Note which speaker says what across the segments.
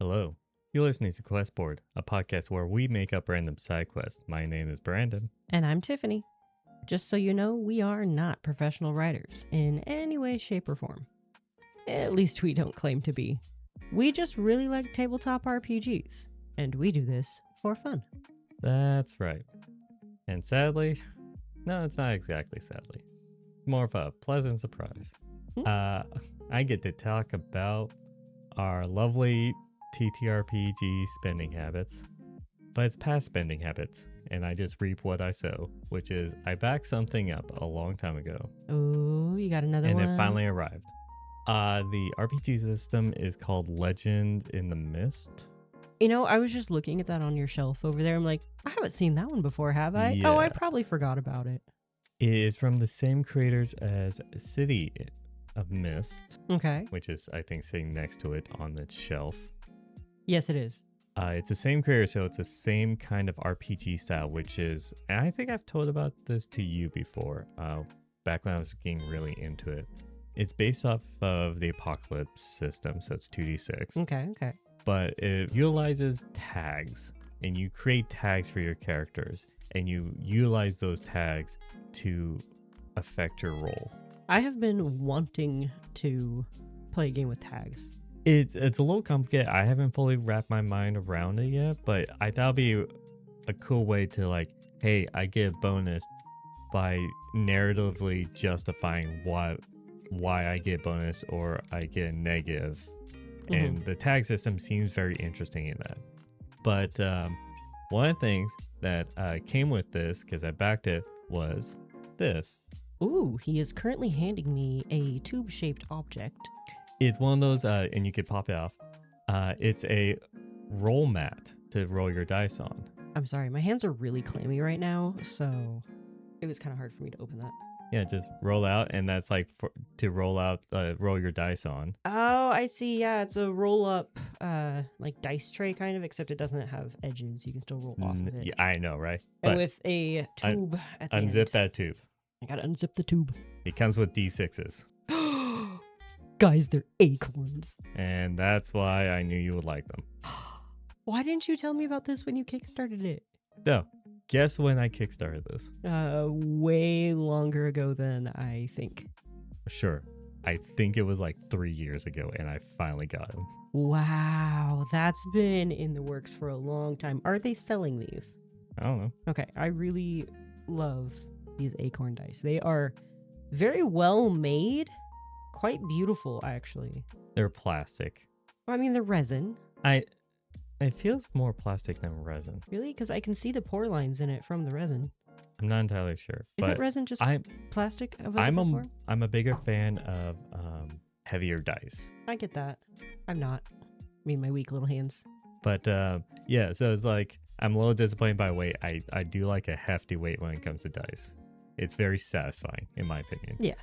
Speaker 1: Hello. You're listening to Questboard, a podcast where we make up random side quests. My name is Brandon.
Speaker 2: And I'm Tiffany. Just so you know, we are not professional writers in any way, shape, or form. At least we don't claim to be. We just really like tabletop RPGs, and we do this for fun.
Speaker 1: That's right. And sadly, no, it's not exactly sadly. More of a pleasant surprise. I get to talk about our lovely TTRPG spending habits, but it's past spending habits, and I just reap what I sow, which is I backed something up a long time ago,
Speaker 2: Oh, you got another
Speaker 1: and
Speaker 2: one?
Speaker 1: it finally arrived. The RPG system is called Legend in the Mist.
Speaker 2: You know, I was just looking at that on your shelf over there. I'm like, I haven't seen that one before, have I? Oh, I
Speaker 1: Yeah.
Speaker 2: probably forgot about it.
Speaker 1: It is from the same creators as City of Mist,
Speaker 2: Okay.
Speaker 1: which is, I think, sitting next to it on the shelf.
Speaker 2: Yes, it is.
Speaker 1: It's the same creator, so it's the same kind of RPG style, which is, and I think I've told about this to you before, back when I was getting really into it. It's based off of the Apocalypse system, so it's 2d6,
Speaker 2: Okay.
Speaker 1: but it utilizes tags, and you create tags for your characters, and you utilize those tags to affect your role.
Speaker 2: I have been wanting to play a game with tags.
Speaker 1: It's a little complicated. I haven't fully wrapped my mind around it yet, but I thought it'd be a cool way to like, hey, I get a bonus by narratively justifying why I get bonus or I get a negative. And the tag system seems very interesting in that. But one of the things that came with this, because I backed it, was this.
Speaker 2: Ooh, he is currently handing me a tube-shaped object.
Speaker 1: It's one of those, and you could pop it off. It's a roll mat to roll your dice on.
Speaker 2: I'm sorry, my hands are really clammy right now, so it was kind of hard for me to open that.
Speaker 1: Yeah, just roll out, and that's like to roll out, roll your dice on.
Speaker 2: Oh, I see. Yeah, it's a roll-up, like dice tray kind of, except it doesn't have edges. You can still roll off of it.
Speaker 1: Yeah, I know, right?
Speaker 2: And
Speaker 1: But
Speaker 2: with a tube at the end.
Speaker 1: unzip that tube.
Speaker 2: I gotta unzip the tube.
Speaker 1: It comes with D6s,
Speaker 2: Guys, they're acorns.
Speaker 1: and that's why I knew you would like them.
Speaker 2: Why didn't you tell me about this when you kickstarted it?
Speaker 1: So, guess when I kickstarted this?
Speaker 2: Way longer ago than I think.
Speaker 1: Sure. I think it was like 3 years ago, and I finally got them.
Speaker 2: Wow, that's been in the works for a long time. Are they selling these?
Speaker 1: I don't know.
Speaker 2: Okay, I really love these acorn dice. They are very well made, quite beautiful actually.
Speaker 1: They're plastic.
Speaker 2: I mean, they're resin.
Speaker 1: It feels more plastic than resin.
Speaker 2: Really? Because I can see the pore lines in it from the resin.
Speaker 1: I'm not entirely sure.
Speaker 2: Isn't resin just plastic of a different form?
Speaker 1: I'm a bigger fan of heavier dice.
Speaker 2: I get that. I'm not. I mean, my weak little hands.
Speaker 1: But yeah, so it's like I'm a little disappointed by weight. I do like a hefty weight when it comes to dice. It's very satisfying, in my opinion.
Speaker 2: Yeah.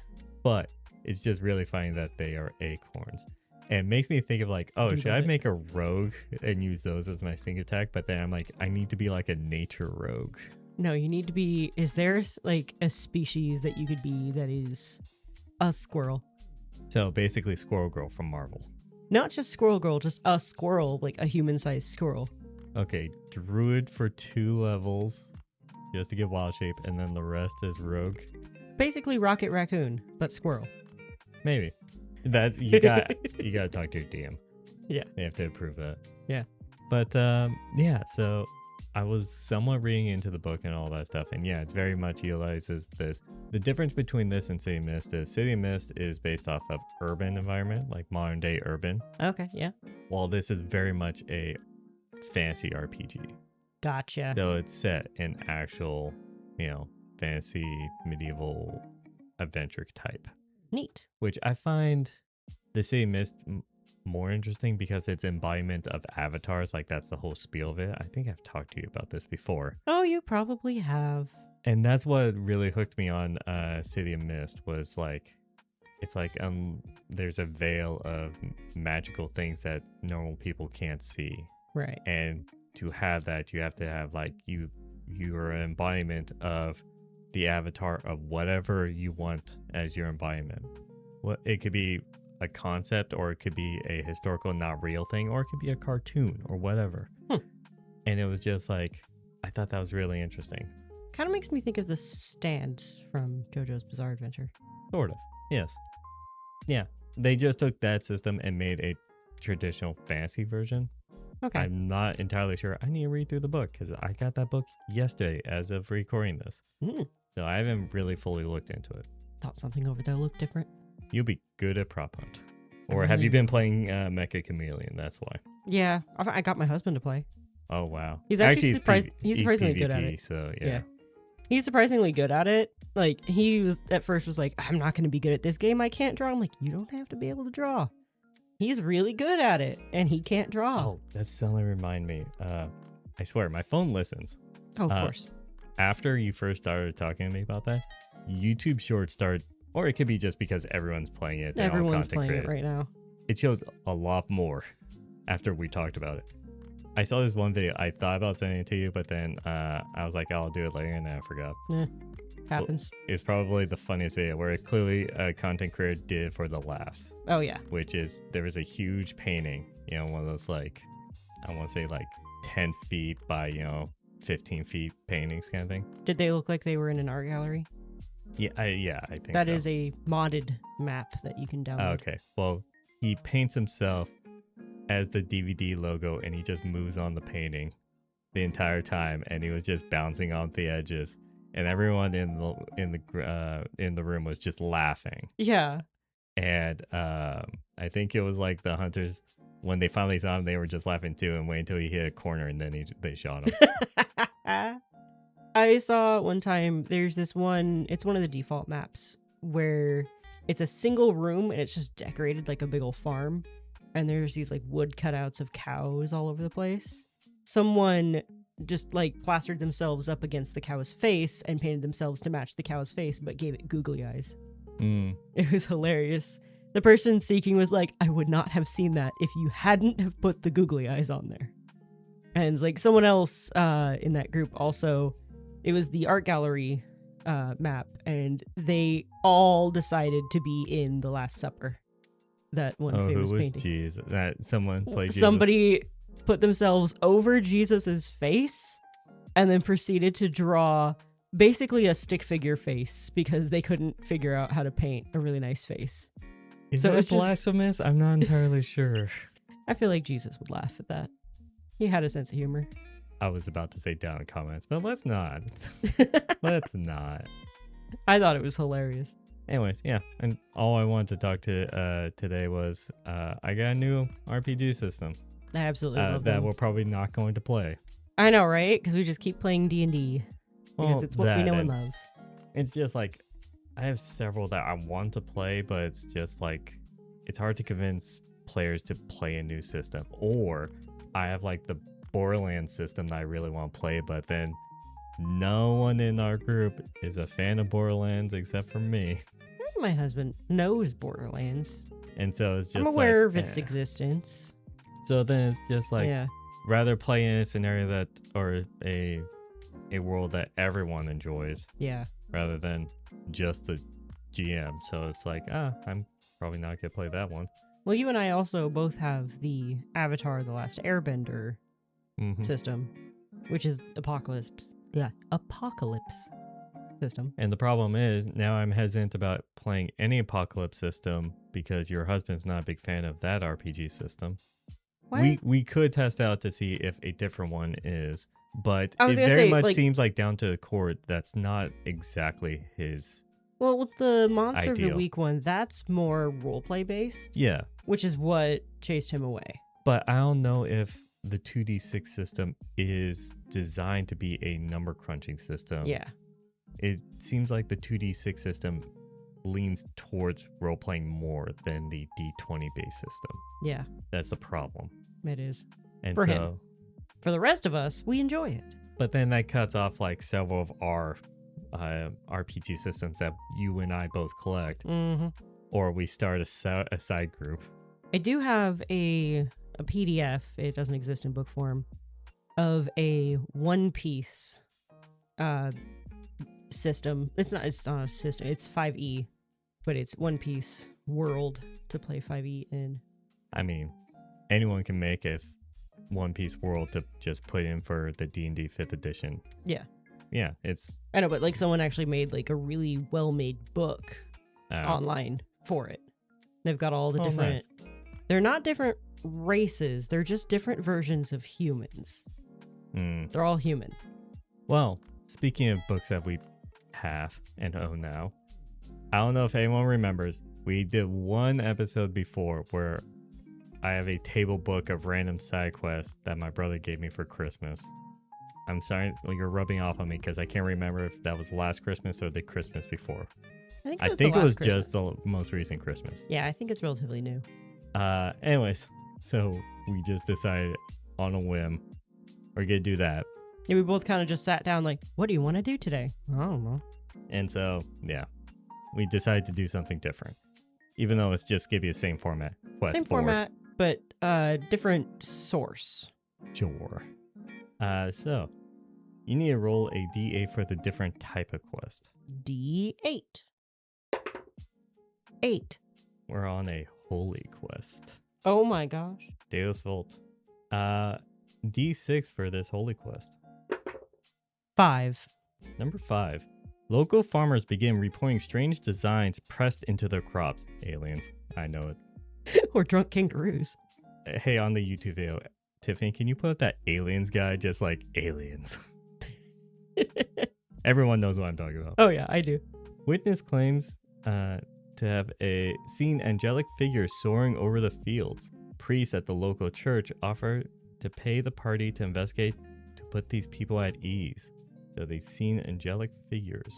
Speaker 1: But it's just really funny that they are acorns. And it makes me think of like, oh, should I make a rogue and use those as my sneak attack? But then I'm like, I need to be like a nature rogue.
Speaker 2: No, you need to be... Is there like a species that you could be that is a squirrel?
Speaker 1: So basically Squirrel Girl from Marvel.
Speaker 2: Not just Squirrel Girl, just a squirrel, like a human-sized squirrel.
Speaker 1: Okay, Druid for 2 levels just to get wild shape, and then the rest is rogue.
Speaker 2: Basically Rocket Raccoon, but squirrel.
Speaker 1: Maybe. That's you got you gotta talk to your DM.
Speaker 2: Yeah.
Speaker 1: They have to approve that.
Speaker 2: Yeah.
Speaker 1: But yeah, so I was somewhat reading into the book and all that stuff, and yeah, it's very much utilizes this. The difference between this and City of Mist is City of Mist is based off of urban environment, like modern day urban,
Speaker 2: Okay, yeah.
Speaker 1: while this is very much a fantasy RPG.
Speaker 2: Gotcha.
Speaker 1: So it's set in actual, fantasy medieval adventure type.
Speaker 2: Neat.
Speaker 1: Which I find the City of Mist more interesting because it's embodiment of avatars. Like that's the whole spiel of it. I think I've talked to you about this before.
Speaker 2: Oh, you probably have.
Speaker 1: And that's what really hooked me on City of Mist was like, it's like there's a veil of magical things that normal people can't see.
Speaker 2: Right.
Speaker 1: And to have that, you have to have like you're an embodiment of the avatar of whatever you want as your embodiment. What it could be a concept, or it could be a historical, not real thing, or it could be a cartoon or whatever. And it was just like, I thought that was really interesting.
Speaker 2: Kind of makes me think of the stands from JoJo's Bizarre Adventure.
Speaker 1: Sort of. Yes. Yeah. They just took that system and made a traditional fantasy version.
Speaker 2: Okay.
Speaker 1: I'm not entirely sure. I need to read through the book because I got that book yesterday as of recording this. So I haven't really fully looked into it.
Speaker 2: Thought something over there looked different.
Speaker 1: You'll be good at prop hunt. Or have you been playing Mecha Chameleon? That's why.
Speaker 2: Yeah, I got my husband to play.
Speaker 1: Oh, wow.
Speaker 2: He's actually he's surprisingly
Speaker 1: PvP,
Speaker 2: good at it.
Speaker 1: So, yeah.
Speaker 2: He's surprisingly good at it. Like, he was at first was like, I'm not going to be good at this game. I can't draw. I'm like, you don't have to be able to draw. He's really good at it, and he can't draw.
Speaker 1: Oh, that suddenly remind me. I swear, my phone listens.
Speaker 2: Oh, of course.
Speaker 1: After you first started talking to me about that, YouTube Shorts started, or it could be just because everyone's playing it.
Speaker 2: Everyone's playing it right now.
Speaker 1: It showed a lot more after we talked about it. I saw this one video. I thought about sending it to you, but then I was like, I'll do it later, and then I forgot.
Speaker 2: Happens.
Speaker 1: Well, it's probably the funniest video where clearly a content creator did it for the laughs.
Speaker 2: Oh, yeah.
Speaker 1: Which is, there was a huge painting, one of those, like, I want to say, like, 10 feet by, 15 feet paintings kind of thing.
Speaker 2: Did they look like they were in an art gallery?
Speaker 1: Yeah, I think
Speaker 2: that
Speaker 1: so.
Speaker 2: is a modded map that you can download.
Speaker 1: Okay. Well, he paints himself as the DVD logo, and he just moves on the painting the entire time, and he was just bouncing off the edges, and everyone in the room was just laughing.
Speaker 2: Yeah.
Speaker 1: And I think it was like the hunters, when they finally saw him, they were just laughing too, and wait until he hit a corner, and then they shot him.
Speaker 2: I saw one time, there's this one, it's one of the default maps where it's a single room and it's just decorated like a big old farm. And there's these like wood cutouts of cows all over the place. Someone just like plastered themselves up against the cow's face and painted themselves to match the cow's face, but gave it googly eyes. It was hilarious. The person seeking was like, I would not have seen that if you hadn't have put the googly eyes on there. And it's like someone else in that group also, it was the art gallery map, and they all decided to be in The Last Supper. That one famous
Speaker 1: who was
Speaker 2: painting.
Speaker 1: Jesus? That someone played Jesus?
Speaker 2: Somebody put themselves over Jesus's face and then proceeded to draw basically a stick figure face because they couldn't figure out how to paint a really nice face.
Speaker 1: Is that blasphemous? I'm not entirely sure.
Speaker 2: I feel like Jesus would laugh at that. He had a sense of humor.
Speaker 1: I was about to say down in comments, but let's not. Let's not.
Speaker 2: I thought it was hilarious.
Speaker 1: Anyways, yeah, and all I wanted to talk to today was I got a new RPG system.
Speaker 2: I absolutely love
Speaker 1: that
Speaker 2: them.
Speaker 1: we're probably not going to play.
Speaker 2: I know, right? Because we just keep playing D&D. Because it's what we know and love.
Speaker 1: It's just like, I have several that I want to play, but it's just like, it's hard to convince players to play a new system. Or I have like the Borderlands system that I really want to play, but then no one in our group is a fan of Borderlands except for me.
Speaker 2: My husband knows Borderlands.
Speaker 1: And so it's just
Speaker 2: I'm aware of its existence.
Speaker 1: So then it's just like, rather play in a scenario that, or a world that everyone enjoys.
Speaker 2: Yeah.
Speaker 1: Rather than just the GM. So it's like, I'm probably not going to play that one.
Speaker 2: Well, you and I also both have the Avatar: The Last Airbender system, which is Apocalypse system.
Speaker 1: And the problem is, now I'm hesitant about playing any Apocalypse system because your husband's not a big fan of that RPG system.
Speaker 2: What?
Speaker 1: We could test out to see if a different one is, but it very much seems like down to the core, that's not exactly his.
Speaker 2: Well, with the Monster of
Speaker 1: ideal.
Speaker 2: the Week one, that's more roleplay based.
Speaker 1: Yeah.
Speaker 2: Which is what chased him away.
Speaker 1: But I don't know if the 2d6 system is designed to be a number crunching system.
Speaker 2: Yeah.
Speaker 1: It seems like the 2d6 system leans towards role-playing more than the d20 based system.
Speaker 2: Yeah.
Speaker 1: That's the problem.
Speaker 2: It is.
Speaker 1: And
Speaker 2: for
Speaker 1: so,
Speaker 2: him. For the rest of us, we enjoy it.
Speaker 1: But then that cuts off like several of our RPG systems that you and I both collect. Or we start a side group.
Speaker 2: I do have a PDF, it doesn't exist in book form, of a One Piece system. It's not a system, it's 5e, but it's One Piece world to play 5e in.
Speaker 1: I mean, anyone can make a One Piece world to just put in for the D&D 5th edition.
Speaker 2: Yeah.
Speaker 1: Yeah, it's...
Speaker 2: I know, but like someone actually made like a really well-made book online for it. They've got all the different...
Speaker 1: Nice.
Speaker 2: They're not different races. They're just different versions of humans. They're all human.
Speaker 1: Well, speaking of books that we have and own now, I don't know if anyone remembers, we did one episode before where I have a table book of random side quests that my brother gave me for Christmas. I'm sorry, you're rubbing off on me because I can't remember if that was last Christmas or the Christmas before.
Speaker 2: I think it was
Speaker 1: just the most recent Christmas.
Speaker 2: Yeah, I think it's relatively new.
Speaker 1: Anyways, so we just decided on a whim we're gonna do that.
Speaker 2: Yeah, we both kind of just sat down like, what do you want to do today? I don't know.
Speaker 1: And so, yeah, we decided to do something different. Even though it's just give you the same format. Quest
Speaker 2: Same
Speaker 1: forward.
Speaker 2: format, but different source.
Speaker 1: Sure. So, you need to roll a D8 for the different type of quest.
Speaker 2: D8. 8.
Speaker 1: We're on a holy quest.
Speaker 2: Oh my gosh.
Speaker 1: Deus Vult. D6 for this holy quest.
Speaker 2: 5.
Speaker 1: Number 5. Local farmers begin reporting strange designs pressed into their crops. Aliens. I know it.
Speaker 2: Or drunk kangaroos.
Speaker 1: Hey, on the YouTube video, Tiffany, can you put up that aliens guy? Just like aliens. Everyone knows what I'm talking about.
Speaker 2: Oh yeah, I do.
Speaker 1: Witness claims to have seen angelic figures soaring over the fields. Priests at the local church offer to pay the party to investigate to put these people at ease. So they've seen angelic figures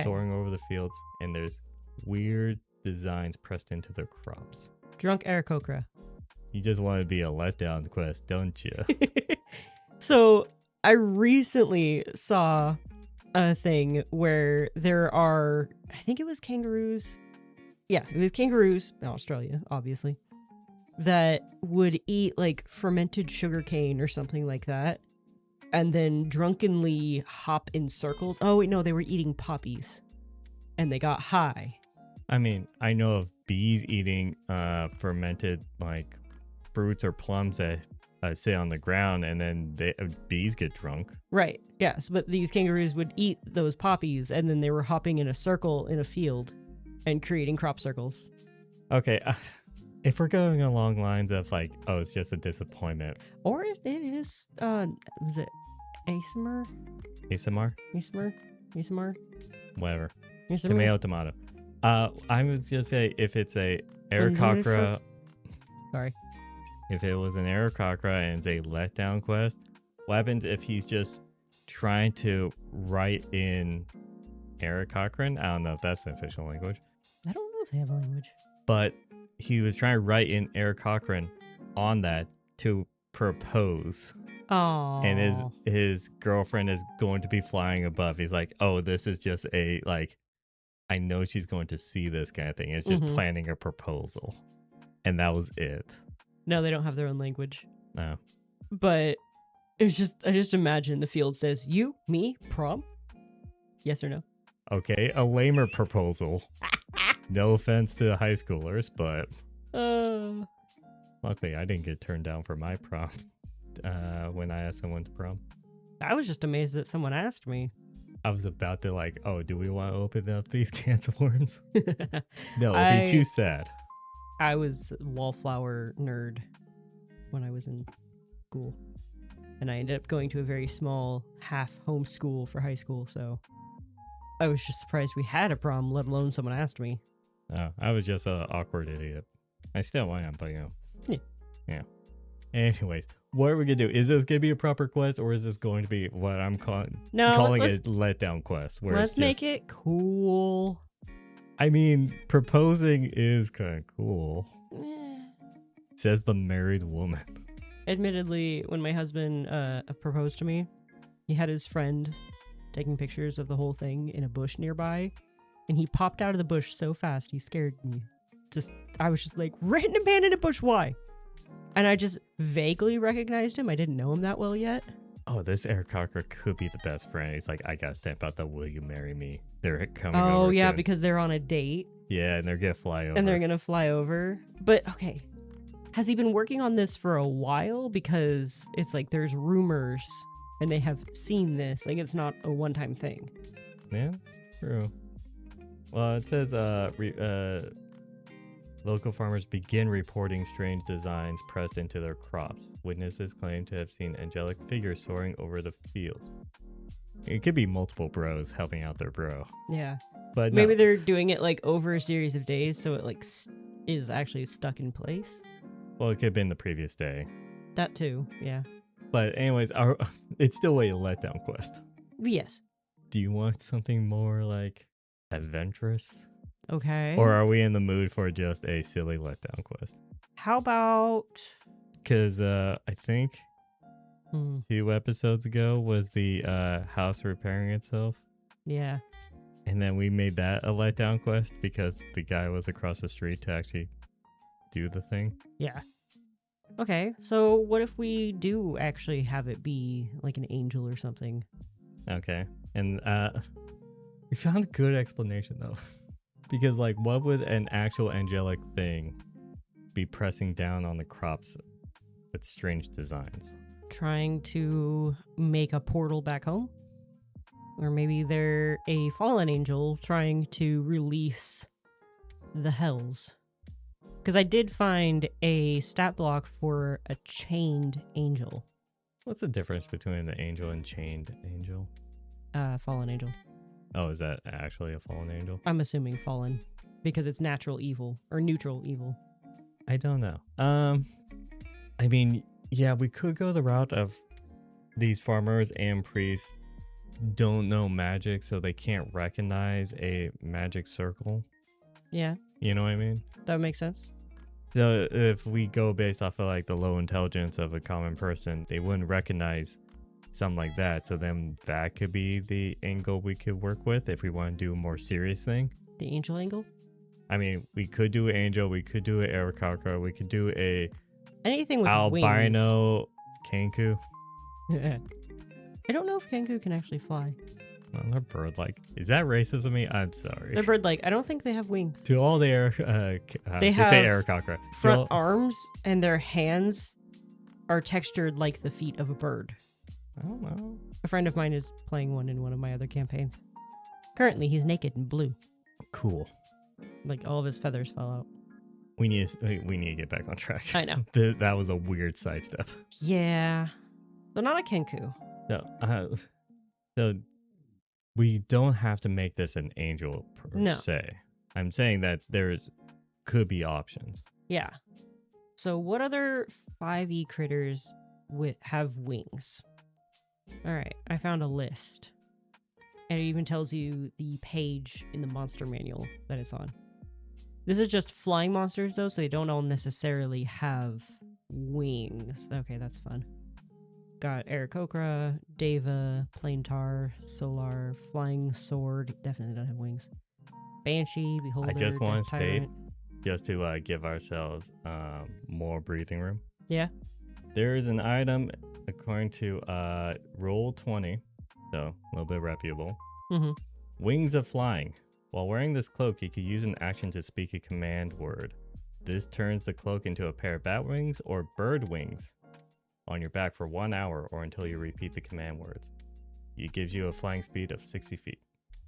Speaker 1: soaring over the fields, and there's weird designs pressed into their crops.
Speaker 2: Drunk Aarakocra.
Speaker 1: You just want to be a letdown quest, don't you?
Speaker 2: So I recently saw a thing where there are, I think it was kangaroos. Yeah, it was kangaroos in Australia, obviously, that would eat like fermented sugarcane or something like that, and then drunkenly hop in circles. Oh, wait, no, they were eating poppies, and they got high.
Speaker 1: I mean, I know of bees eating fermented like fruits or plums that sit on the ground, and then bees get drunk.
Speaker 2: Right, yes, but these kangaroos would eat those poppies, and then they were hopping in a circle in a field and creating crop circles.
Speaker 1: Okay, if we're going along lines of like, oh, it's just a disappointment.
Speaker 2: Or if it is, was it ASMR?
Speaker 1: ASMR?
Speaker 2: ASMR?
Speaker 1: Whatever.
Speaker 2: ASMR?
Speaker 1: Tomato. I was gonna say if it's a Aarakocra.
Speaker 2: Sorry.
Speaker 1: If it was an Aarakocra and it's a letdown quest, what happens if he's just trying to write in Aarakocran? I don't know if that's the official language.
Speaker 2: I don't know if they have a language.
Speaker 1: But he was trying to write in Aarakocran on that to propose.
Speaker 2: Oh.
Speaker 1: And his girlfriend is going to be flying above. He's like, oh, this is just a, like, I know she's going to see this kind of thing. It's just planning a proposal. And that was it.
Speaker 2: No, they don't have their own language.
Speaker 1: No.
Speaker 2: But it's just, I just imagine the field says, you, me, prom? Yes or no?
Speaker 1: Okay, a lamer proposal. No offense to high schoolers, but luckily I didn't get turned down for my prom when I asked someone to prom.
Speaker 2: I was just amazed that someone asked me.
Speaker 1: I was about to like, oh, do we want to open up these cans of worms? No, it'd be too sad.
Speaker 2: I was a wallflower nerd when I was in school. And I ended up going to a very small half home school for high school, so I was just surprised we had a prom, let alone someone asked me.
Speaker 1: Oh, I was just an awkward idiot. I still am, but you know. Yeah. Anyways, what are we going to do? Is this going to be a proper quest, or is this going to be what I'm calling a letdown quest? Where
Speaker 2: let's make it cool.
Speaker 1: I mean, proposing is kind of cool. Says the married woman.
Speaker 2: Admittedly, when my husband proposed to me, he had his friend taking pictures of the whole thing in a bush nearby, and he popped out of the bush so fast he scared me. I was just like, random man in a bush, why? And I just vaguely recognized him. I didn't know him that well yet.
Speaker 1: Oh, this Aarakocra could be the best friend. He's like, I gotta stamp out the will you marry me. They're coming over
Speaker 2: Oh, yeah,
Speaker 1: soon.
Speaker 2: because they're on a date.
Speaker 1: Yeah, and they're gonna fly over.
Speaker 2: and they're gonna fly over. But okay, has he been working on this for a while? Because it's like there's rumors and they have seen this. Like it's not a one-time thing.
Speaker 1: Yeah, true. Well, it says local farmers begin reporting strange designs pressed into their crops. Witnesses claim to have seen angelic figures soaring over the fields. It could be multiple bros helping out their bro.
Speaker 2: Yeah.
Speaker 1: But
Speaker 2: Maybe
Speaker 1: no.
Speaker 2: they're doing it like over a series of days, so it like is actually stuck in place.
Speaker 1: Well, it could have been the previous day.
Speaker 2: That too, yeah.
Speaker 1: But anyways, it's still a letdown quest.
Speaker 2: Yes.
Speaker 1: Do you want something more like adventurous?
Speaker 2: Okay.
Speaker 1: Or are we in the mood for just a silly letdown quest?
Speaker 2: How about?
Speaker 1: Because I think
Speaker 2: Hmm,
Speaker 1: 2 episodes ago was the house repairing itself.
Speaker 2: yeah.
Speaker 1: And then we made that a letdown quest because the guy was across the street to actually do the thing.
Speaker 2: Yeah. Okay, so what if we do actually have it be like an angel or something?
Speaker 1: Okay. And we found a good explanation though. Because like what would an actual angelic thing be pressing down on the crops with strange designs?
Speaker 2: Trying to make a portal back home? Or maybe they're a fallen angel trying to release the hells. Because I did find a stat block for a chained angel.
Speaker 1: What's the difference between an angel and chained angel?
Speaker 2: Fallen angel.
Speaker 1: Oh, is that actually a fallen angel?
Speaker 2: I'm assuming fallen. Because it's natural evil. Or neutral evil.
Speaker 1: I don't know. I mean, yeah, we could go the route of these farmers and priests don't know magic, so they can't recognize a magic circle.
Speaker 2: Yeah,
Speaker 1: You know what I mean?
Speaker 2: that would make sense.
Speaker 1: So if we go based off of like the low intelligence of a common person, they wouldn't recognize something like that. So then that could be the angle we could work with if we want to do a more serious thing.
Speaker 2: The angel angle?
Speaker 1: I mean, we could do an angel, we could do an Aarakocra, we could do a
Speaker 2: Anything with
Speaker 1: albino Kenku.
Speaker 2: wings. I don't know if Kenku can actually fly.
Speaker 1: Well, they're bird-like. Is that racist of me? I'm sorry.
Speaker 2: They're bird-like. I don't think they have wings.
Speaker 1: To all their,
Speaker 2: They
Speaker 1: they say
Speaker 2: have
Speaker 1: Aarakocra.
Speaker 2: Front arms and their hands are textured like the feet of a bird.
Speaker 1: I don't know.
Speaker 2: A friend of mine is playing one in one of my other campaigns. Currently, he's naked and blue.
Speaker 1: Cool.
Speaker 2: Like all of his feathers fell out.
Speaker 1: We need to get back on track.
Speaker 2: I know.
Speaker 1: That was a weird sidestep.
Speaker 2: Yeah. But not a Kenku.
Speaker 1: So we don't have to make this an angel per
Speaker 2: No.
Speaker 1: se. I'm saying that could be options.
Speaker 2: Yeah. So what other 5e critters have wings? All right, I found a list. And it even tells you the page in the monster manual that it's on. This is just flying monsters though, so they don't all necessarily have wings. Okay, that's fun. Got Aarakocra, Deva, Plaintar, Solar, Flying Sword. Definitely don't have wings. Banshee, Beholder,
Speaker 1: I just want
Speaker 2: Death
Speaker 1: to state,
Speaker 2: Tyrant.
Speaker 1: just to give ourselves more breathing room.
Speaker 2: Yeah.
Speaker 1: There is an item according to Roll 20, so a little bit reputable.
Speaker 2: Mm-hmm.
Speaker 1: Wings of Flying. While wearing this cloak, you can use an action to speak a command word. This turns the cloak into a pair of bat wings or bird wings on your back for 1 hour or until you repeat the command words. It gives you a flying speed of 60 feet.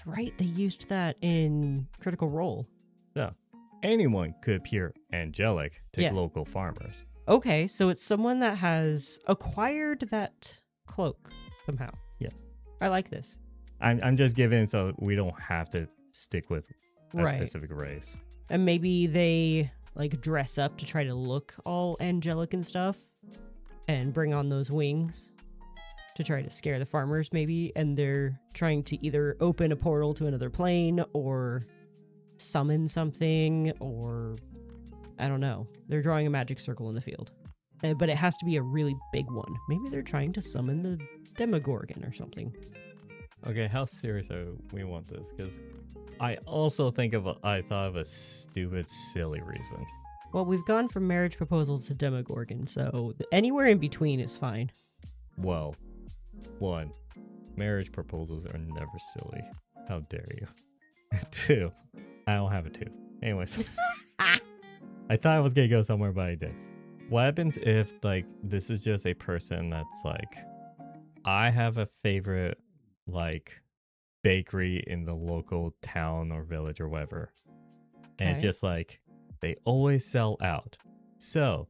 Speaker 2: Right, they used that in Critical Role.
Speaker 1: So, anyone could appear angelic to
Speaker 2: Yeah.
Speaker 1: local farmers.
Speaker 2: Okay, so it's someone that has acquired that cloak somehow.
Speaker 1: Yes.
Speaker 2: I like this.
Speaker 1: I'm just giving so we don't have to stick with a
Speaker 2: Right.
Speaker 1: specific race.
Speaker 2: And maybe they like dress up to try to look all angelic and stuff and bring on those wings to try to scare the farmers maybe, and they're trying to either open a portal to another plane or summon something, or I don't know. They're drawing a magic circle in the field. But it has to be a really big one. Maybe they're trying to summon the Demogorgon or something.
Speaker 1: Okay, how serious are we want this? Because I also I thought of a stupid, silly reason.
Speaker 2: Well, we've gone from marriage proposals to Demogorgon, so anywhere in between is fine.
Speaker 1: Well, 1, marriage proposals are never silly. How dare you? 2, I don't have a 2. Anyways, I thought I was gonna go somewhere, but I did. What happens if like this is just a person that's like, I have a favorite like bakery in the local town or village or whatever, and it's
Speaker 2: Okay.
Speaker 1: just like they always sell out. So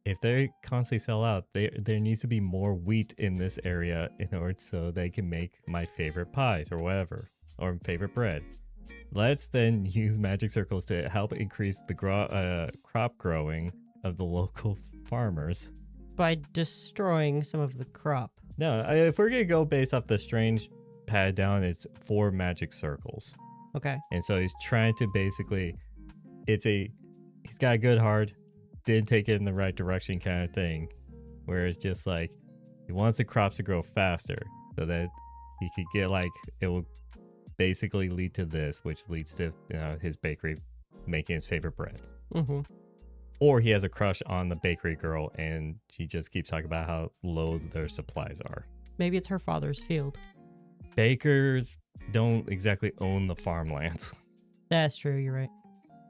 Speaker 1: if they constantly sell out, there needs to be more wheat in this area in order so they can make my favorite pies or whatever, or favorite bread. Let's then use magic circles to help increase the crop growing of the local farmers.
Speaker 2: By destroying some of the crop.
Speaker 1: No, if we're gonna go based off the strange pad down, it's 4 magic circles,
Speaker 2: Okay.
Speaker 1: and so he's trying to basically, he's got a good heart, didn't take it in the right direction kind of thing, where it's just like he wants the crops to grow faster so that he could get like it will basically lead to this, which leads to his bakery making his favorite breads.
Speaker 2: Mm-hmm.
Speaker 1: Or he has a crush on the bakery girl and she just keeps talking about how low their supplies are.
Speaker 2: Maybe it's her father's field.
Speaker 1: Bakers don't exactly own the farmlands.
Speaker 2: That's true. You're right.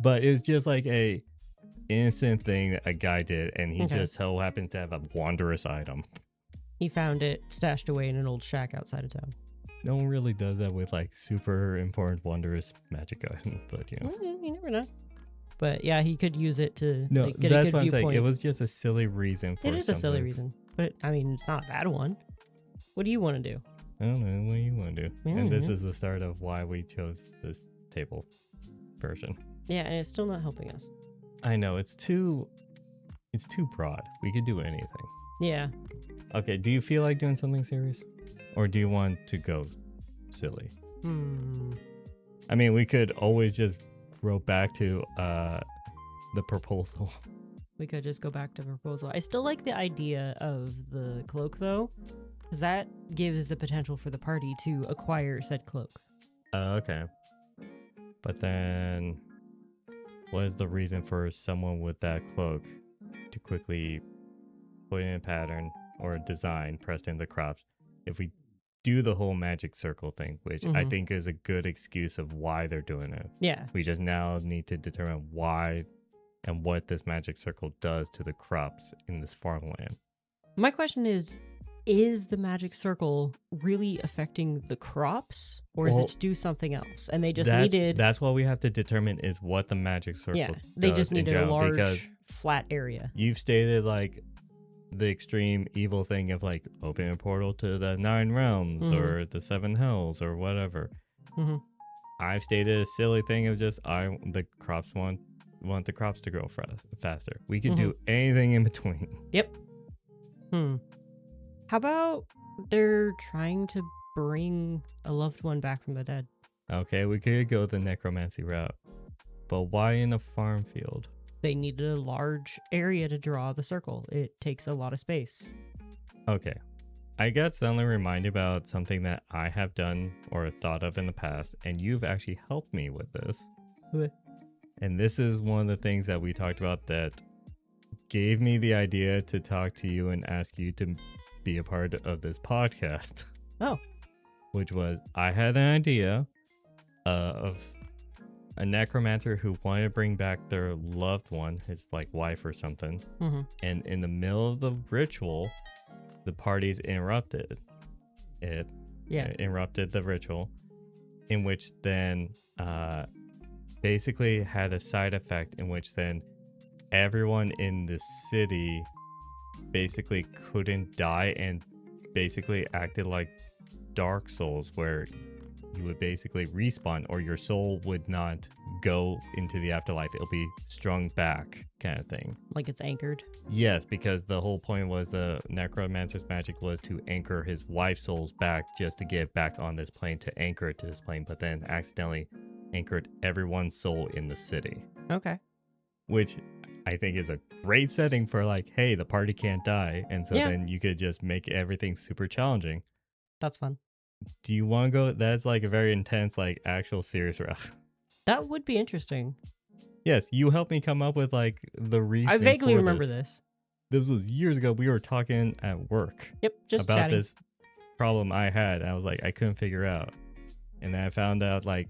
Speaker 1: But it's just like a innocent thing that a guy did, and he
Speaker 2: Okay.
Speaker 1: just so happens to have a wondrous item.
Speaker 2: He found it stashed away in an old shack outside of town.
Speaker 1: No one really does that with like super important wondrous magic items, but you know.
Speaker 2: You never know. But yeah, he could use it to
Speaker 1: No,
Speaker 2: like, get a
Speaker 1: that's
Speaker 2: good
Speaker 1: what I'm saying.
Speaker 2: viewpoint.
Speaker 1: It was just a silly reason for
Speaker 2: It is a silly
Speaker 1: something.
Speaker 2: reason, but I mean, it's not a bad one. What do you want to do?
Speaker 1: I don't know what you want to do.
Speaker 2: Yeah,
Speaker 1: And this
Speaker 2: yeah.
Speaker 1: is the start of why we chose this table version.
Speaker 2: Yeah, and it's still not helping us.
Speaker 1: I know it's too broad. We could do anything.
Speaker 2: Yeah.
Speaker 1: Okay, do you feel like doing something serious? Or do you want to go silly? I mean, we could always just go back to the proposal.
Speaker 2: We could just go back to proposal. I still like the idea of the cloak though, because that gives the potential for the party to acquire said cloak.
Speaker 1: Okay. But then, what is the reason for someone with that cloak to quickly put in a pattern or a design pressed in the crops if we do the whole magic circle thing, which I
Speaker 2: Mhm.
Speaker 1: think is a good excuse of why they're doing it.
Speaker 2: Yeah.
Speaker 1: We just now need to determine why and what this magic circle does to the crops in this farmland.
Speaker 2: My question is the magic circle really affecting the crops, or is
Speaker 1: Well,
Speaker 2: it to do something else? And they just
Speaker 1: that's,
Speaker 2: needed,
Speaker 1: that's what we have to determine is what the magic circle
Speaker 2: yeah, they
Speaker 1: does
Speaker 2: just
Speaker 1: in
Speaker 2: needed a
Speaker 1: general,
Speaker 2: large
Speaker 1: because
Speaker 2: flat area.
Speaker 1: you've stated like the extreme evil thing of like opening a portal to the 9 realms
Speaker 2: Mhm.
Speaker 1: or the 7 hells or whatever.
Speaker 2: Mhm.
Speaker 1: I've stated a silly thing of just the crops want the crops to grow faster. We could do anything in between.
Speaker 2: Yep. How about they're trying to bring a loved one back from the dead?
Speaker 1: Okay, we could go the necromancy route, but why in a farm field?
Speaker 2: They needed a large area to draw the circle. It takes a lot of space.
Speaker 1: Okay. I got suddenly reminded about something that I have done or thought of in the past, and you've actually helped me with this.
Speaker 2: What?
Speaker 1: And this is one of the things that we talked about that gave me the idea to talk to you and ask you to be a part of this podcast.
Speaker 2: Oh.
Speaker 1: Which was, I had an idea of a necromancer who wanted to bring back their loved one, his like wife or something.
Speaker 2: Mm-hmm.
Speaker 1: And in the middle of the ritual, the parties interrupted it.
Speaker 2: Yeah.
Speaker 1: It interrupted the ritual, in which then basically had a side effect in which then everyone in the city basically couldn't die and basically acted like Dark Souls, where you would basically respawn or your soul would not go into the afterlife. It'll be strung back kind of thing.
Speaker 2: Like it's anchored.
Speaker 1: Yes, because the whole point was the necromancer's magic was to anchor his wife's souls back just to get back on this plane, to anchor it to this plane, but then accidentally anchored everyone's soul in the city.
Speaker 2: Okay.
Speaker 1: Which I think is a great setting for like, hey, the party can't die. And so
Speaker 2: Yeah.
Speaker 1: then you could just make everything super challenging.
Speaker 2: That's fun.
Speaker 1: Do you want to go? That's like a very intense, like actual serious route.
Speaker 2: That would be interesting.
Speaker 1: Yes, you helped me come up with like the reason.
Speaker 2: I vaguely
Speaker 1: for
Speaker 2: remember
Speaker 1: this.
Speaker 2: this.
Speaker 1: This was years ago. We were talking at work
Speaker 2: Yep, just
Speaker 1: about
Speaker 2: chatting.
Speaker 1: this problem I had. I was like, I couldn't figure out. And then I found out like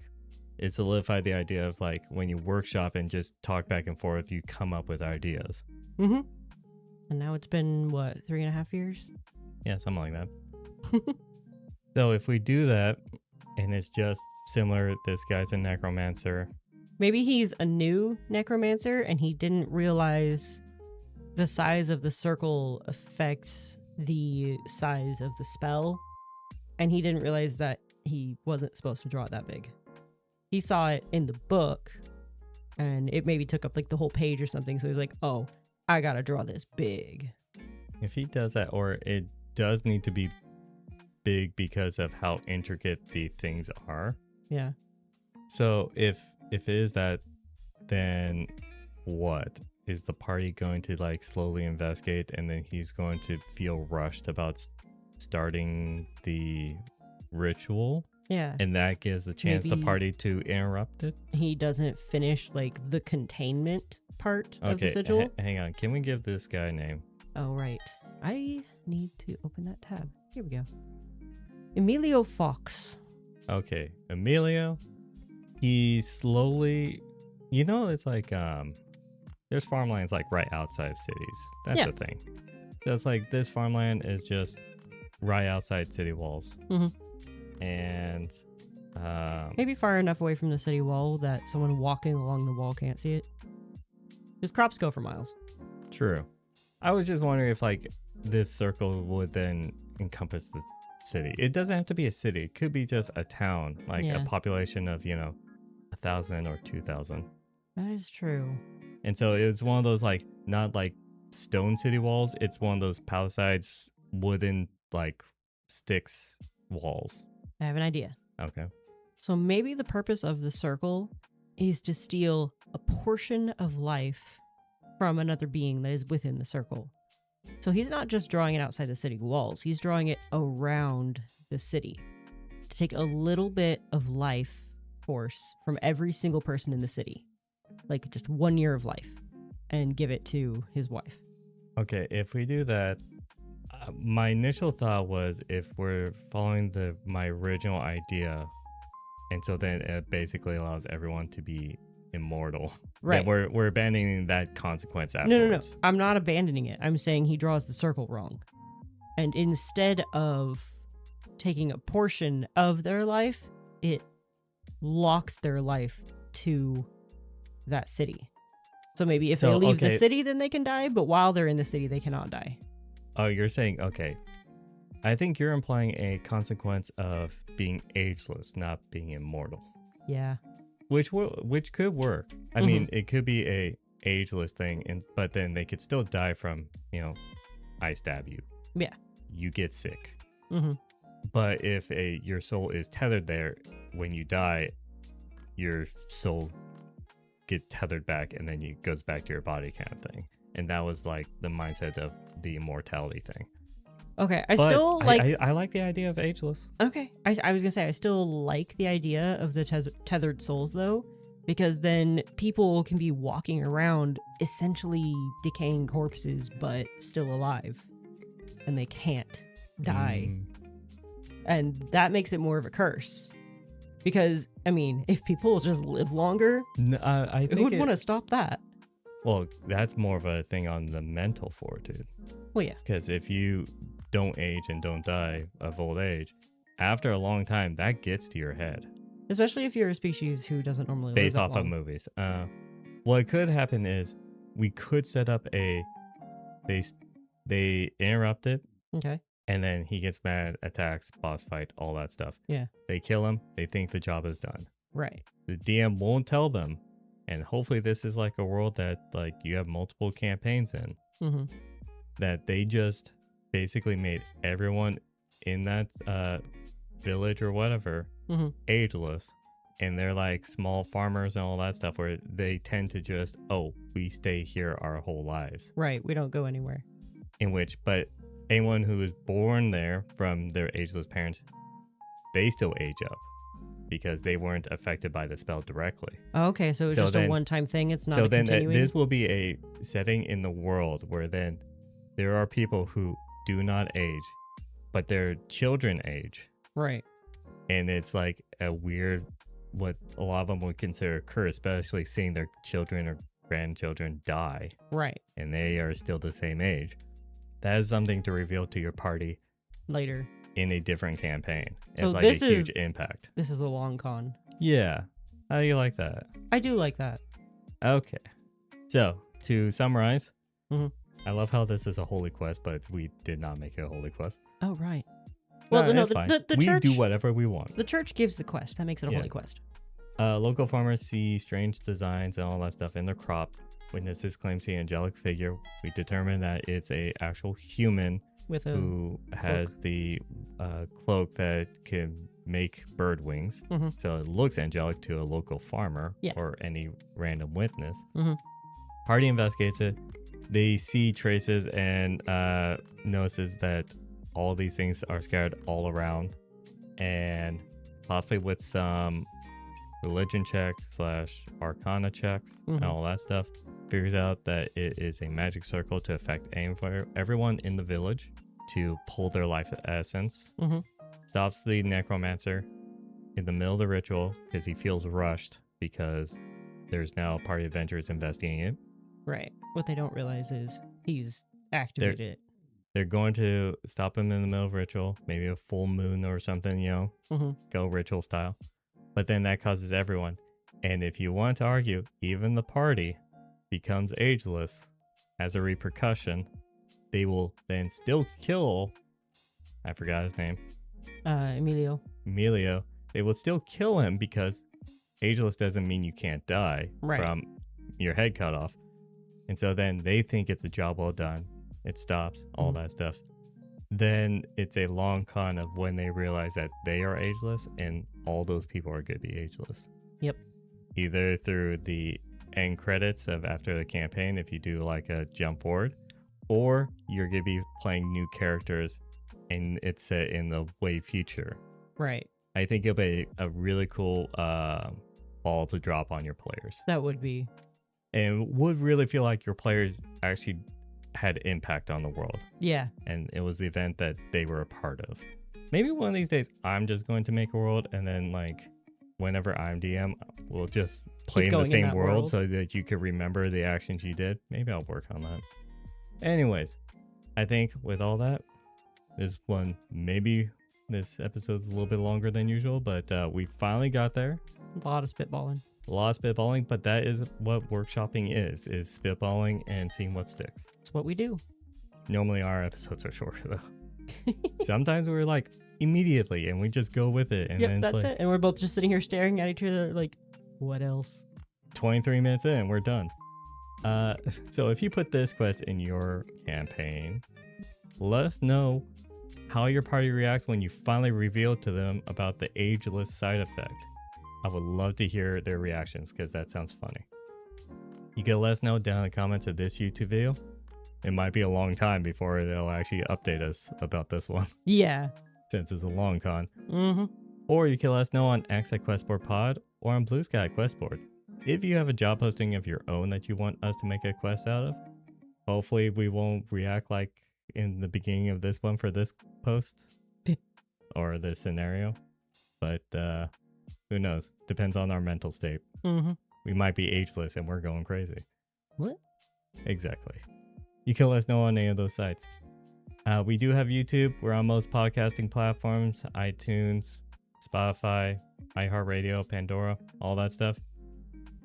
Speaker 1: it solidified the idea of like when you workshop and just talk back and forth, you come up with ideas.
Speaker 2: Mm-hmm. And now it's been, what, 3.5 years?
Speaker 1: Yeah, something like that. So if we do that, and it's just similar, this guy's a necromancer.
Speaker 2: Maybe he's a new necromancer and he didn't realize the size of the circle affects the size of the spell. And he didn't realize that he wasn't supposed to draw it that big. He saw it in the book and it maybe took up like the whole page or something. So he was like, oh, I gotta draw this big.
Speaker 1: If he does that, or it does need to be big because of how intricate the things are.
Speaker 2: Yeah.
Speaker 1: So if it is that, then what? Is the party going to like slowly investigate and then he's going to feel rushed about starting the ritual?
Speaker 2: Yeah.
Speaker 1: And that gives the chance the
Speaker 2: Maybe
Speaker 1: party to interrupt it?
Speaker 2: he doesn't finish like the containment part of the
Speaker 1: Okay,
Speaker 2: sigil.
Speaker 1: hang on. Can we give this guy a name?
Speaker 2: Oh, right. I need to open that tab. Here we go. Emilio Fox.
Speaker 1: Okay, Emilio. He slowly, it's like there's farmlands like right outside of cities. That's
Speaker 2: Yeah.
Speaker 1: the thing. That's like this farmland is just right outside city walls.
Speaker 2: Mhm.
Speaker 1: And
Speaker 2: Maybe far enough away from the city wall that someone walking along the wall can't see it. Because crops go for miles.
Speaker 1: true. I was just wondering if like this circle would then encompass the city. It doesn't have to be a city. It could be just a town, like
Speaker 2: Yeah.
Speaker 1: a population of 1,000 or 2,000.
Speaker 2: That is true.
Speaker 1: And so it's one of those like not like stone city walls. It's one of those palisades, wooden like sticks walls.
Speaker 2: I have an idea.
Speaker 1: Okay.
Speaker 2: So maybe the purpose of the circle is to steal a portion of life from another being that is within the circle. So he's not just drawing it outside the city walls, he's drawing it around the city to take a little bit of life force from every single person in the city, like just 1 year of life, and give it to his wife.
Speaker 1: Okay. If we do that, my initial thought was if we're following my original idea, and so then it basically allows everyone to be immortal.
Speaker 2: Right.
Speaker 1: That we're abandoning that consequence
Speaker 2: No,
Speaker 1: afterwards.
Speaker 2: I'm not abandoning it. I'm saying he draws the circle wrong. And instead of taking a portion of their life, it locks their life to that city. So maybe if they
Speaker 1: So,
Speaker 2: leave the
Speaker 1: okay.
Speaker 2: city, then they can die, but while they're in the city, they cannot die.
Speaker 1: Oh, you're saying, okay. I think you're implying a consequence of being ageless, not being immortal.
Speaker 2: Yeah.
Speaker 1: Which could work. I mean, it could be a ageless thing, but then they could still die from, I stab you.
Speaker 2: Yeah.
Speaker 1: You get sick.
Speaker 2: Mm-hmm.
Speaker 1: But if your soul is tethered there, when you die, your soul gets tethered back and then it goes back to your body kind of thing. And that was like the mindset of the immortality thing.
Speaker 2: Okay.
Speaker 1: I like the idea of ageless.
Speaker 2: Okay. I was going to say, I still like the idea of the tethered souls, though, because then people can be walking around essentially decaying corpses, but still alive. And they can't die. And that makes it more of a curse. Because, I mean, if people just live longer,
Speaker 1: I
Speaker 2: who
Speaker 1: think
Speaker 2: would want to stop that?
Speaker 1: Well, that's more of a thing on the mental fortitude.
Speaker 2: Well, yeah.
Speaker 1: Because if you don't age and don't die of old age, after a long time, that gets to your head.
Speaker 2: Especially if you're a species who doesn't normally live
Speaker 1: Based
Speaker 2: that
Speaker 1: off of
Speaker 2: long.
Speaker 1: movies. What could happen is we could set up they interrupt it,
Speaker 2: Okay.
Speaker 1: and then he gets mad, attacks, boss fight, all that stuff.
Speaker 2: Yeah.
Speaker 1: They kill him. They think the job is done.
Speaker 2: Right.
Speaker 1: The DM won't tell them. And hopefully this is like a world that like you have multiple campaigns in.
Speaker 2: Mm-hmm.
Speaker 1: That they just basically made everyone in that village or whatever ageless, and they're like small farmers and all that stuff where they tend to just we stay here our whole lives,
Speaker 2: Right. We don't go anywhere.
Speaker 1: but anyone who is born there from their ageless parents, they still age up because they weren't affected by the spell directly.
Speaker 2: Okay, so it's
Speaker 1: So
Speaker 2: just
Speaker 1: then-
Speaker 2: a one-time thing. It's not
Speaker 1: So
Speaker 2: a
Speaker 1: then
Speaker 2: continuing.
Speaker 1: this will be a setting in the world where then there are people who do not age, but their children age.
Speaker 2: Right.
Speaker 1: And it's like a weird what a lot of them would consider a curse, especially seeing their children or grandchildren die,
Speaker 2: Right.
Speaker 1: and they are still the same age. That is something to reveal to your party
Speaker 2: Later.
Speaker 1: in a different campaign.
Speaker 2: So
Speaker 1: It's like
Speaker 2: this
Speaker 1: a
Speaker 2: is-
Speaker 1: huge impact.
Speaker 2: This is a long con.
Speaker 1: Yeah. How do you like that?
Speaker 2: I do like that.
Speaker 1: Okay. So, to summarize,
Speaker 2: Mhm.
Speaker 1: I love how this is a holy quest, but we did not make it a holy quest.
Speaker 2: Oh, right.
Speaker 1: Well,
Speaker 2: Well, no,
Speaker 1: it's fine.
Speaker 2: the
Speaker 1: we
Speaker 2: church
Speaker 1: do whatever we want.
Speaker 2: The church gives the quest. That makes it a
Speaker 1: Yeah.
Speaker 2: holy quest.
Speaker 1: Local farmers see strange designs and all that stuff in their crops. Witnesses claim to see an angelic figure. We determine that it's a actual human
Speaker 2: With a
Speaker 1: who has the cloak that can make bird wings.
Speaker 2: Mhm.
Speaker 1: So it looks angelic to a local farmer
Speaker 2: Yeah.
Speaker 1: or any random witness.
Speaker 2: Mhm.
Speaker 1: Party investigates it. They see traces and notices that all these things are scattered all around, and possibly with some religion check / arcana checks and
Speaker 2: Mhm.
Speaker 1: all that stuff, figures out that it is a magic circle to affect everyone in the village to pull their life essence.
Speaker 2: Mhm.
Speaker 1: Stops the necromancer in the middle of the ritual because he feels rushed because there's now party adventurers investigating it.
Speaker 2: Right. What they don't realize is he's activated it.
Speaker 1: They're going to stop him in the middle of ritual, maybe a full moon or something,
Speaker 2: Mhm.
Speaker 1: go ritual style. But then that causes everyone. And if you want to argue, even the party becomes ageless as a repercussion. They will then still kill, I forgot his name,
Speaker 2: Emilio.
Speaker 1: Emilio. They will still kill him because ageless doesn't mean you can't die
Speaker 2: Right.
Speaker 1: from your head cut off. And so then they think it's a job well done. It stops, all
Speaker 2: Mhm.
Speaker 1: that stuff. Then it's a long con of when they realize that they are ageless and all those people are going to be ageless.
Speaker 2: Yep.
Speaker 1: Either through the end credits of after the campaign, if you do like a jump forward, or you're going to be playing new characters and it's set in the way future.
Speaker 2: Right.
Speaker 1: I think it'll be a really cool ball to drop on your players.
Speaker 2: That would be.
Speaker 1: And would really feel like your players actually had impact on the world.
Speaker 2: Yeah.
Speaker 1: And it was the event that they were a part of. Maybe one of these days I'm just going to make a world, and then like whenever I'm DM, we'll just play in the
Speaker 2: going in
Speaker 1: same
Speaker 2: that
Speaker 1: world
Speaker 2: world.
Speaker 1: so that you can remember the actions you did. Maybe I'll work on that. Anyways, I think with all that, this this episode's a little bit longer than usual, but we finally got there.
Speaker 2: A lot of spitballing.
Speaker 1: A lot of spitballing, but that is what workshopping is spitballing and seeing what sticks.
Speaker 2: That's what we do.
Speaker 1: Normally our episodes are shorter though. Sometimes we're like immediately and we just go with it, and
Speaker 2: Yep,
Speaker 1: then it's
Speaker 2: that's
Speaker 1: like
Speaker 2: it. And we're both just sitting here staring at each other like, what else?
Speaker 1: 23 minutes in, we're done. So if you put this quest in your campaign, let us know how your party reacts when you finally reveal to them about the ageless side effect. I would love to hear their reactions because that sounds funny. You can let us know down in the comments of this YouTube video. It might be a long time before they'll actually update us about this one
Speaker 2: Yeah.
Speaker 1: since it's a long con.
Speaker 2: Mm-hmm.
Speaker 1: Or you can let us know on X at Questboard Pod or on Blue Sky Questboard. If you have a job posting of your own that you want us to make a quest out of, hopefully we won't react like in the beginning of this one for this post or this scenario. But who knows? Depends on our mental state.
Speaker 2: Mm-hmm.
Speaker 1: We might be ageless and we're going crazy.
Speaker 2: What?
Speaker 1: Exactly. You can let us know on any of those sites. We do have YouTube. We're on most podcasting platforms, iTunes, Spotify, iHeartRadio, Pandora, all that stuff.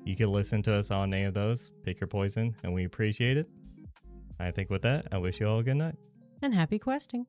Speaker 1: You can listen to us on any of those. Pick your poison, and we appreciate it. I think with that, I wish you all a good night.
Speaker 2: And happy questing.